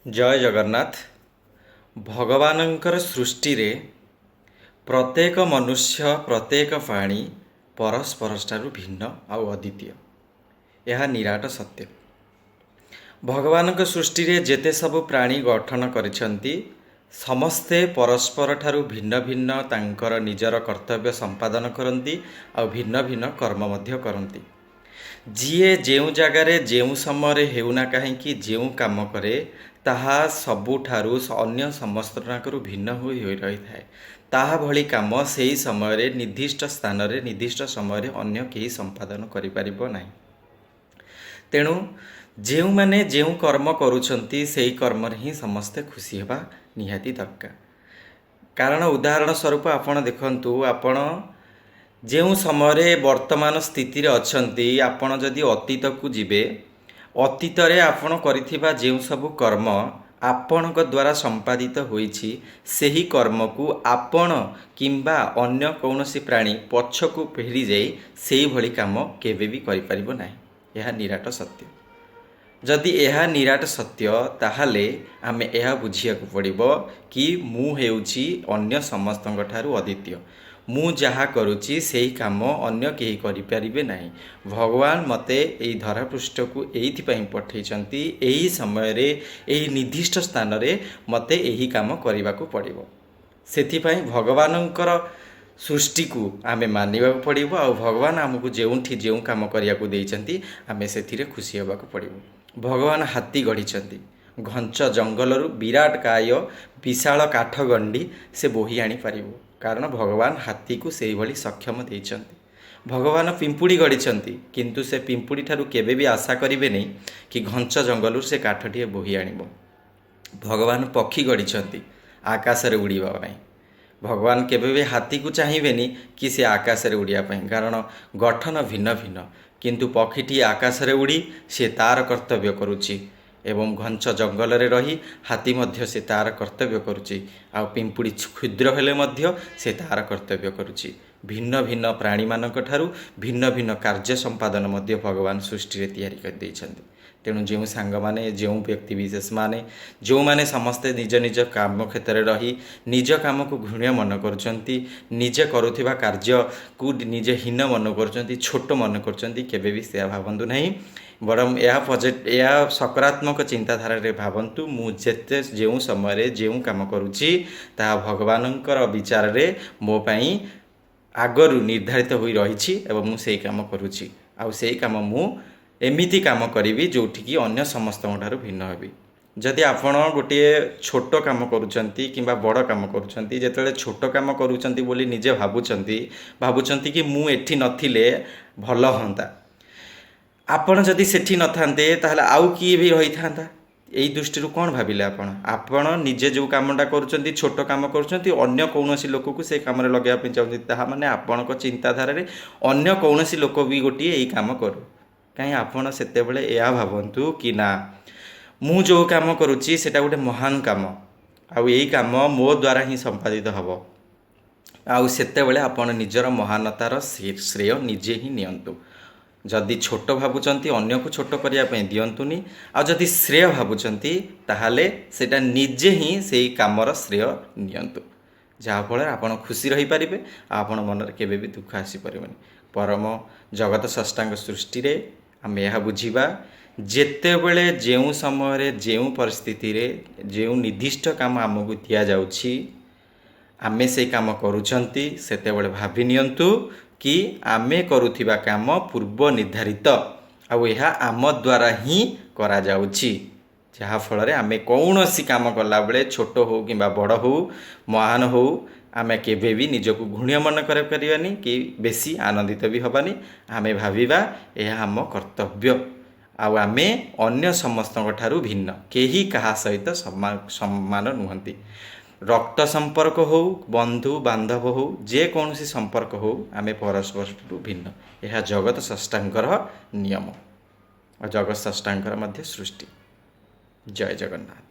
जय जगन्नाथ। भगवानंकर सृष्टि रे प्रत्येक मनुष्य प्रत्येक प्राणी परस्पर ठारू भिन्न आउ अद्वितीय। यह निराट सत्य। भगवान सृष्टि रे जेते सब प्राणी गठन करिसेंती समस्ते परस्पर ठारू भिन्न भिन्न तांकर निजर कर्तव्य संपादन करती आ भिन्न भिन्न कर्म मध्य करती। जीए जेउ जगार जेउ समय हेउना कहीं जेउ काम करे ताहा सबुठारु अन्य समस्त भिन्न होई रही थाए। ताहा भली काम सेही समय निर्दिष्ट स्थान रे निर्दिष्ट समय अन्य केही संपादन करि परिबो नाही। तेणु जेउ माने जेउ कर्म करूछंती सेही कर्म रे ही समस्ते खुशी हेबा निहाती दरकार। कारण उदाहरण स्वरूप आपण देखंतु आपण जेउ समय वर्तमान स्थिति रे अछंती आपण जदि अतीत को जिबे अतीत रे आपण करिथिबा जेउ सब कर्म आपणक द्वारा संपादित होईछि सेही कर्म को आपण किंबा अन्य कौनसी प्राणी पछकु फेरी जाई सेही भली काम केबे भी करि परिबो नाही। यह निराट सत्य। जदि यह निराट सत्य ताहाले आमे यह बुझिया को पड़िबो कि मु हेउछि अन्य समस्तଙ୍କ ठारू अद्वितीय। मु जहा करुछि सेही काम अन्य केही करि परिबे नाही। भगवान मते एई धरा पृष्ठ को एइथि पई पठेइचंती एही समय रे एही निर्दिष्ट स्थान रे मते एही काम करिबा को पड़िबो। सेथि पई भगवानंकर सृष्टि को आमे मानिबा को पड़िबो आ भगवान हमकु जेउठी जेउ काम करिया को देइचंती आमे सेथिरे खुशी हेबा को पड़िबो। भगवान हाथी गढ़िचंती घंच जंगलरु विराट काय विशाल काठ गंडी से बोही आनी पारिबो। कारण भगवान हाथी को सेही भली सक्षम देइचंती। भगवान पिंपुड़ी गढ़िचंती किंतु से पिंपुड़ी ठारू केबे भी आशा करिवे नहीं कि घंच जंगलरु से काठटिए बोही आनिबो। भगवान पक्षी गढ़िचंती आकाश रे उड़ीबा पई। भगवान केबे भी हाथी को चाहिबेनी कि से आकाश रे उड़िया पई। कारण गठन भिन्न भिन्न किंतु पक्षीटी आकाश रे उड़ी से तार कर्तव्य करुची एवं घंच जंगल रे रही हाथी मध्य से तार कर्तव्य करुची आ पिंपुड़ी क्षुद्र हेले मध्य से तार कर्तव्य करुची। भिन्न भिन्न प्राणी मानक ठारू भिन्न भिन्न कार्य संपादन मध्य भगवान सृष्टि रे तैयारी कर दैछन्ति। तेणु जो सांग माने जो व्यक्ति विशेष माने जो माने समस्ते निज निज काम क्षेत्र में रही निज काम को घृण्य मन करचंती निजे करुथिबा कार्य को निजे हीन मन करचंती छोट मन करचंती केबे भी से भावंतु नहीं। बरम यह सकारात्मक चिंताधारा रे भावंतु मु जेते जेउ समय जेउ काम करुची ता भगवानंकर विचार रे मो पई आगरु निर्धारित होई रहिछि एवं मु सेही काम करुची आ सेही काम मु एमिति काम करी जोठी की अन्य समस्त भिन्न हेबी। जदि आपण गोटे छोट काम करुचंती किंबा बड़ काम करुचंती जेतेले छोट काम करुचंती बोली निजे भाबुचंती कि मु एठी नथिले भल होंता। आपण जदि सेठी नथांते ताहले आउ किए भी रही थांता। एई दृष्टि कौन भाविले आपण निजे जो कामटा करुचंती छोट काम करुचंती अन्य कौनसी लोक को से काम रे लगाया पे चाहउती ताहा माने आपणक चिंताधारा रे अन्य कौनसी लोक भी गोटे एई काम करू। कहीं आपण सेते बेले या भावंतु कि ना मु जो काम करुची सेटा गोटे महान काम आउ एई काम मो द्वारा ही संपादित हबो आउ सेते बेले आपण निजर महानतार श्रेय निजे ही नियंतु। जदि छोट भावुचंती अन्य को छोट करिया पे दियंतुनी आ जदि श्रेय भावुचंती ताहाले सेटा निजे ही सेही कामर श्रेय नियंतु जहा फल आपण खुशी रही पारिबे आपण मन रे केबे भी दुख आसी परिबनी। परम जगत सृष्टांग सृष्टि रे आमे यह बुझिबा जेते बेले जेउ समय रे जेउ परिस्थिति रे जेउ निर्दिष्ट काम हमकु दिया जाउछि आमे से काम करूछंती सेते बेले भाबी नियंतु कि आमे करुथिबा काम पूर्व निर्धारित आ यह आम द्वारा ही करा जाउछि जहा फल रे आमे कौनसी काम कला बेले छोट हो किंबा बड़ हो महान हो आमे केबे भी निजको घृण्य मन करे परिबानी कि बेसी आनंदित भी हबानी। आमे भाविबा यह आम कर्तव्य आउ आमे अन्य समस्तଙ୍କ ठारू भिन्न केही कहा सहित समान नुहंती। रक्त संपर्क हो बंधु बांधव हो जे कौनसी संपर्क हो आमे परस्पर भिन्न। यह जगत सृष्टांकर नियम और जगत सृष्टांकर मध्य सृष्टि। जय जगन्नाथ।